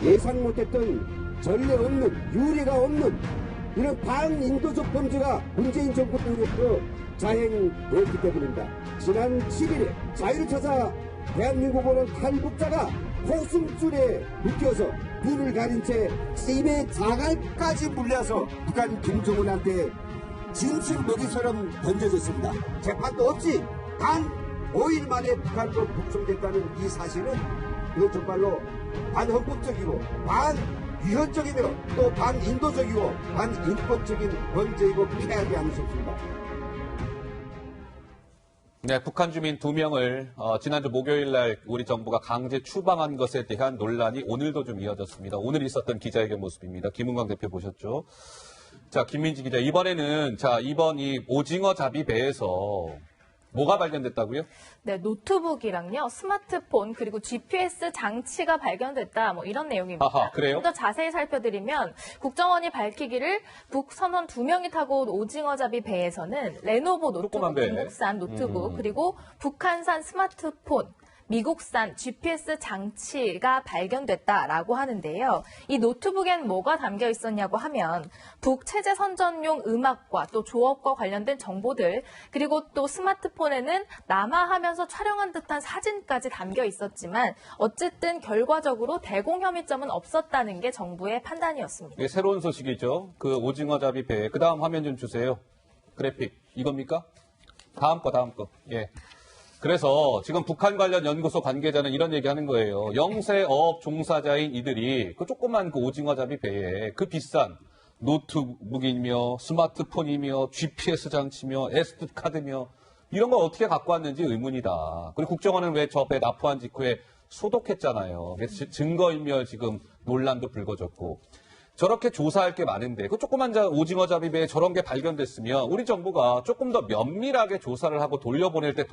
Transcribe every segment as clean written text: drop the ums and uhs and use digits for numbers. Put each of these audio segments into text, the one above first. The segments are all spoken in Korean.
예상 못했던 전례 없는 유례가 없는 이런 반인도적 범죄가 문재인 정부 때부터 자행되었기 때문입니다. 지난 7일에 자유를 찾아 대한민국으로는 탈북자가 호승줄에 묶여서 눈을 가린 채 입에 자갈까지 물려서 북한 김정은한테 진실 먹이처럼 던져졌습니다. 재판도 없이 단 5일 만에 북한으로 북송됐다는 이 사실은 이건 정말로 반헌법적이고 반위헌적이며 또 반인도적이고 반인권적인 범죄이고 피하지 않을 수 없습니다. 네, 북한 주민 2명을 지난주 목요일 날 우리 정부가 강제 추방한 것에 대한 논란이 오늘도 좀 이어졌습니다. 오늘 있었던 기자회견 모습입니다. 김은광 대표 보셨죠? 자, 김민지 기자, 이번에는 이번 이 오징어 잡이 배에서 뭐가 발견됐다고요? 네, 노트북이랑요, 스마트폰, 그리고 GPS 장치가 발견됐다, 뭐 이런 내용입니다. 아하, 그래요? 좀 더 자세히 살펴드리면 국정원이 밝히기를 북선원 2명이 타고 온 오징어잡이 배에서는 레노버 노트북, 중국산 노트북, 그리고 북한산 스마트폰, 미국산 GPS 장치가 발견됐다라고 하는데요. 이 노트북엔 뭐가 담겨 있었냐고 하면 북체제 선전용 음악과 또 조업과 관련된 정보들, 그리고 또 스마트폰에는 남하하면서 촬영한 듯한 사진까지 담겨 있었지만 어쨌든 결과적으로 대공 혐의점은 없었다는 게 정부의 판단이었습니다. 네, 새로운 소식이죠. 그 오징어잡이 배. 그 다음 화면 좀 주세요. 그래픽. 이겁니까? 다음 거. 예. 그래서 지금 북한 관련 연구소 관계자는 이런 얘기하는 거예요. 영세어업 종사자인 이들이 그 조그만 그 오징어잡이 배에 그 비싼 노트북이며 스마트폰이며 GPS 장치며 SD 카드며 이런 걸 어떻게 갖고 왔는지 의문이다. 그리고 국정원은 왜 저 배 납포한 직후에 소독했잖아요. 그래서 증거인멸 지금 논란도 불거졌고. 저렇게 조사할 게 많은데 그 조그만 오징어잡이 배에 저런 게 발견됐으면 우리 정부가 조금 더 면밀하게 조사를 하고 돌려보낼 때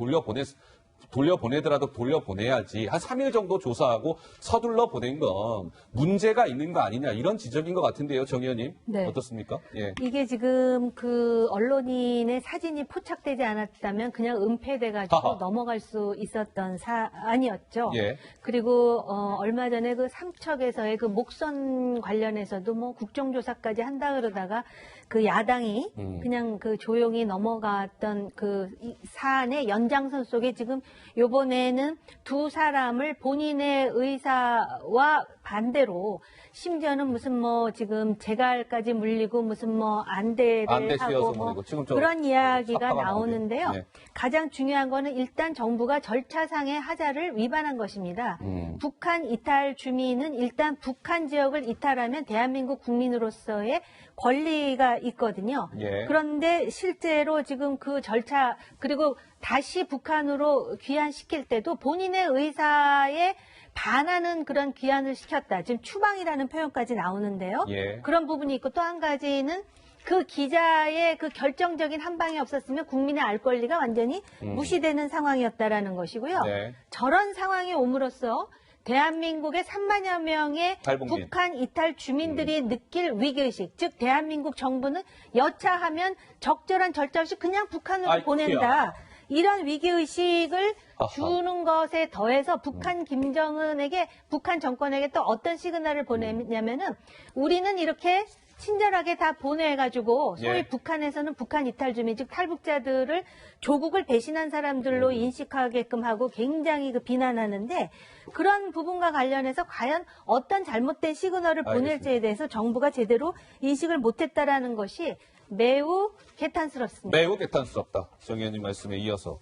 돌려보내더라도 돌려보내야지. 한 3일 정도 조사하고 서둘러 보낸 건 문제가 있는 거 아니냐 이런 지적인 것 같은데요. 정 의원님. 네. 어떻습니까? 예. 이게 지금 그 언론인의 사진이 포착되지 않았다면 그냥 은폐돼가지고 넘어갈 수 있었던 사안이었죠. 예. 그리고 얼마 전에 그 삼척에서의 그 목선 관련해서도 뭐 국정조사까지 한다 그러다가 그 야당이 그냥 그 조용히 넘어갔던 그 사안의 연장선 속에 지금 요번에는 두 사람을 본인의 의사와 반대로 심지어는 무슨 뭐 지금 재갈까지 물리고 무슨 뭐 안대를 하고 뭐 그런 이야기가 나오는데요. 네. 가장 중요한 거는 일단 정부가 절차상의 하자를 위반한 것입니다. 북한 이탈 주민은 일단 북한 지역을 이탈하면 대한민국 국민으로서의 권리가 있거든요. 예. 그런데 실제로 지금 그 절차 그리고 다시 북한으로 귀환시킬 때도 본인의 의사에 반하는 그런 귀환을 시켰다. 지금 추방이라는 표현까지 나오는데요. 예. 그런 부분이 있고 또 한 가지는 그 기자의 그 결정적인 한 방이 없었으면 국민의 알 권리가 완전히 무시되는 상황이었다라는 것이고요. 네. 저런 상황이 옴으로써 대한민국의 3만여 명의 탈북민. 북한 이탈 주민들이 느낄 위기의식, 즉 대한민국 정부는 여차하면 적절한 절차 없이 그냥 북한으로 보낸다. 이런 위기의식을 주는 것에 더해서 북한 김정은에게, 북한 정권에게 또 어떤 시그널을 보내냐면은 우리는 이렇게 친절하게 다 보내가지고 소위 북한에서는 북한 이탈 주민, 즉 탈북자들을 조국을 배신한 사람들로 인식하게끔 하고 굉장히 그 비난하는데 그런 부분과 관련해서 과연 어떤 잘못된 시그널을 보낼지에 대해서 정부가 제대로 인식을 못했다라는 것이 매우 개탄스럽습니다. 매우 개탄스럽다. 정 의원님 말씀에 이어서.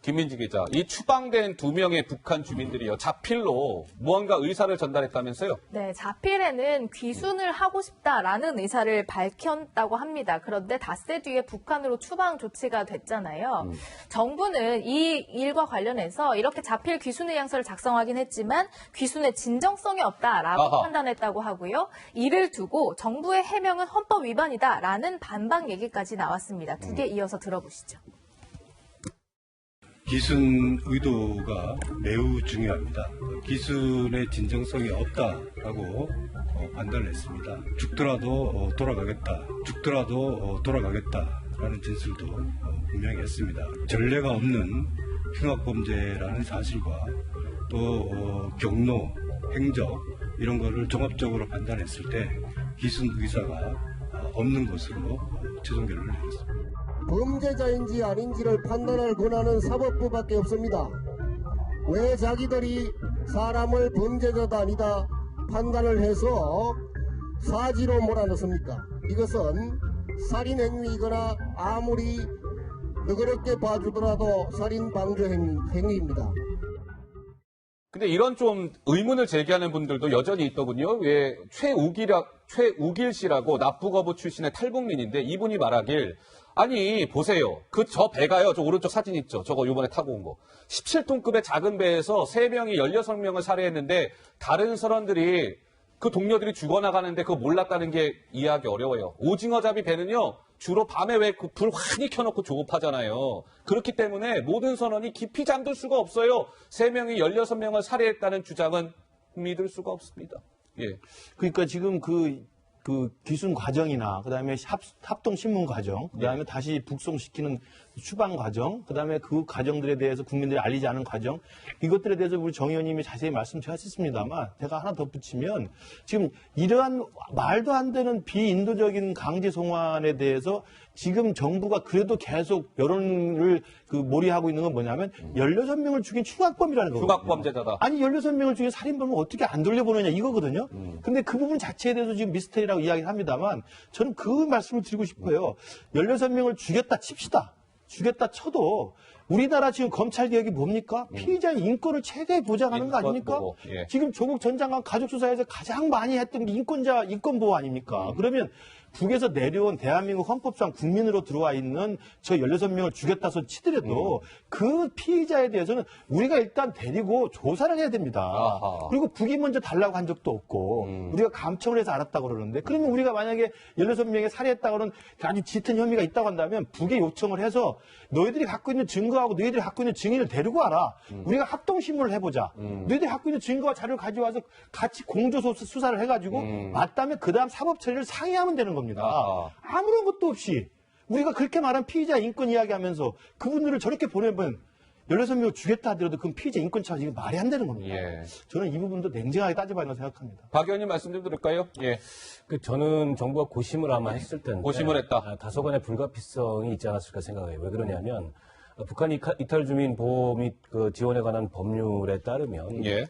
김민지 기자, 이 추방된 2명의 북한 주민들이요, 자필로 무언가 의사를 전달했다면서요? 네, 자필에는 귀순을 하고 싶다라는 의사를 밝혔다고 합니다. 그런데 닷새 뒤에 북한으로 추방 조치가 됐잖아요. 정부는 이 일과 관련해서 이렇게 자필 귀순 의향서를 작성하긴 했지만 귀순의 진정성이 없다라고 판단했다고 하고요. 이를 두고 정부의 해명은 헌법 위반이다라는 반박 얘기까지 나왔습니다. 두 개 이어서 들어보시죠. 기순 의도가 매우 중요합니다. 기순의 진정성이 없다라고 판단을 했습니다. 죽더라도 돌아가겠다라는 진술도 분명히 했습니다. 전례가 없는 흉악범죄라는 사실과 또 경로, 행적 이런 거를 종합적으로 판단했을 때 기순 의사가 없는 것으로 최종 결론을 내렸습니다. 범죄자인지 아닌지를 판단할 권한은 사법부밖에 없습니다. 왜 자기들이 사람을 범죄자다 아니다 판단을 해서 사지로 몰아넣습니까? 이것은 살인행위이거나 아무리 너그럽게 봐주더라도 살인방조 행위입니다. 근데 이런 좀 의문을 제기하는 분들도 여전히 있더군요. 왜 최우길 씨라고 납부거부 출신의 탈북민인데 이분이 말하길 아니 보세요. 저 배가요. 저 오른쪽 사진 있죠. 저거 이번에 타고 온 거. 17톤급의 작은 배에서 3명이 16명을 살해했는데 다른 선원들이 그 동료들이 죽어나가는데 그거 몰랐다는 게 이해하기 어려워요. 오징어잡이 배는요. 주로 밤에 왜 그 불 환히 켜놓고 조업하잖아요. 그렇기 때문에 모든 선원이 깊이 잠들 수가 없어요. 3명이 16명을 살해했다는 주장은 믿을 수가 없습니다. 예. 그러니까 지금 그 기순 과정이나 그다음에 합동 신문 과정, 그다음에 다시 북송시키는 추방 과정, 그다음에 그 과정들에 대해서 국민들이 알리지 않은 과정, 이것들에 대해서 우리 정 의원님이 자세히 말씀하셨습니다만 제가 하나 덧붙이면 지금 이러한 말도 안 되는 비인도적인 강제 송환에 대해서 지금 정부가 그래도 계속 여론을 몰이하고 있는 건 뭐냐면 16명을 죽인 추각범이라는 거거든요. 추각범죄자다. 아니 16명을 죽인 살인범을 어떻게 안 돌려보느냐 이거거든요. 근데 그 부분 자체에 대해서 지금 미스테리라고 이야기를 합니다만 저는 그 말씀을 드리고 싶어요. 16명을 죽였다 칩시다. 죽였다 쳐도 우리나라 지금 검찰 개혁이 뭡니까? 피의자의 인권을 최대히 보장하는 거 아닙니까? 보호, 예. 지금 조국 전 장관 가족수사에서 가장 많이 했던 게 인권 보호 아닙니까? 그러면 북에서 내려온 대한민국 헌법상 국민으로 들어와 있는 저 16명을 죽였다서 치더라도 그 피의자에 대해서는 우리가 일단 데리고 조사를 해야 됩니다. 아하. 그리고 북이 먼저 달라고 한 적도 없고 우리가 감청을 해서 알았다고 그러는데 그러면 우리가 만약에 16명에 살해했다고는 아주 짙은 혐의가 있다고 한다면 북에 요청을 해서 너희들이 갖고 있는 증거하고 너희들이 갖고 있는 증인을 데리고 와라. 우리가 합동신문을 해보자. 너희들이 갖고 있는 증거와 자료를 가져와서 같이 공조 수사를 해가지고 맞다면 그 다음 사법 처리를 상의하면 되는 겁니다. 아무런 것도 없이 우리가 그렇게 말한 피의자 인권 이야기하면서 그분들을 저렇게 보내면 16명을 죽였다 하더라도 그건 피의자 인권 차원이 말이 안 되는 겁니다. 예. 저는 이 부분도 냉정하게 따져봐야 한다고 생각합니다. 박 의원님 말씀 좀 들을까요? 예. 저는 정부가 고심을 아마 했을 텐데 고심을 했다. 다소간의 불가피성이 있지 않았을까 생각해요. 왜 그러냐면 북한 이탈 주민 보호 및 지원에 관한 법률에 따르면 예.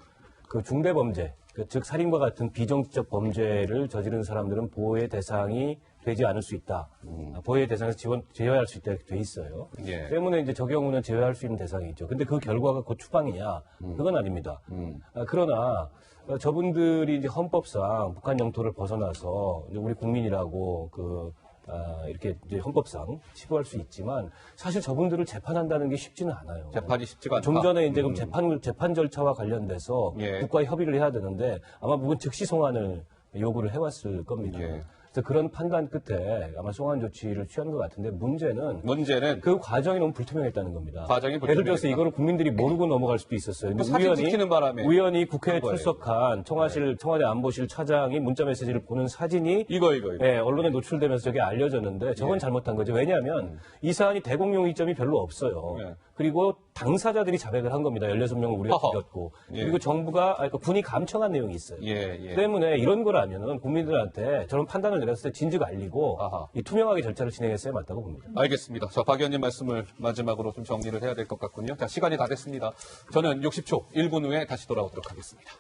그 중대 범죄, 즉 살인과 같은 비정치적 범죄를 저지른 사람들은 보호의 대상이 되지 않을 수 있다. 보호의 대상에서 제외할 수 있다 이렇게 돼 있어요. 예. 때문에 이제 저 경우는 제외할 수 있는 대상이 있죠. 근데 그 결과가 곧 추방이냐? 그건 아닙니다. 그러나 저분들이 이제 헌법상 북한 영토를 벗어나서 이제 우리 국민이라고 이렇게 이제 헌법상 치부할 수 있지만 사실 저분들을 재판한다는 게 쉽지는 않아요. 재판이 쉽지가 않다. 좀 전에 이제 그럼 재판 절차와 관련돼서 예. 국가에 협의를 해야 되는데 아마 그건 즉시 송환을 요구를 해왔을 겁니다. 예. 그래서 그런 판단 끝에 아마 송환 조치를 취한 것 같은데 문제는 그 과정이 너무 불투명했다는 겁니다. 과정이 예를 들어서 불투명했다. 이거를 국민들이 모르고 넘어갈 수도 있었어요. 근데 사진 찍히는 바람에 우연히 국회에 그런 거예요. 출석한 청와대 안보실 차장이 문자 메시지를 보는 사진이 이거. 예, 언론에 노출되면서 저게 알려졌는데 저건 잘못한 거죠. 왜냐하면 이 사안이 대공용이점이 별로 없어요. 예. 그리고 당사자들이 자백을 한 겁니다. 16명을 우리가 허허. 죽였고. 예. 그리고 군이 감청한 내용이 있어요. 예. 때문에 이런 거라면은 국민들한테 저런 판단을 내렸을 때 진즉 알리고 아하. 이 투명하게 절차를 진행했어야 맞다고 봅니다. 알겠습니다. 박 의원님 말씀을 마지막으로 좀 정리를 해야 될 것 같군요. 자, 시간이 다 됐습니다. 저는 60초 1분 후에 다시 돌아오도록 하겠습니다.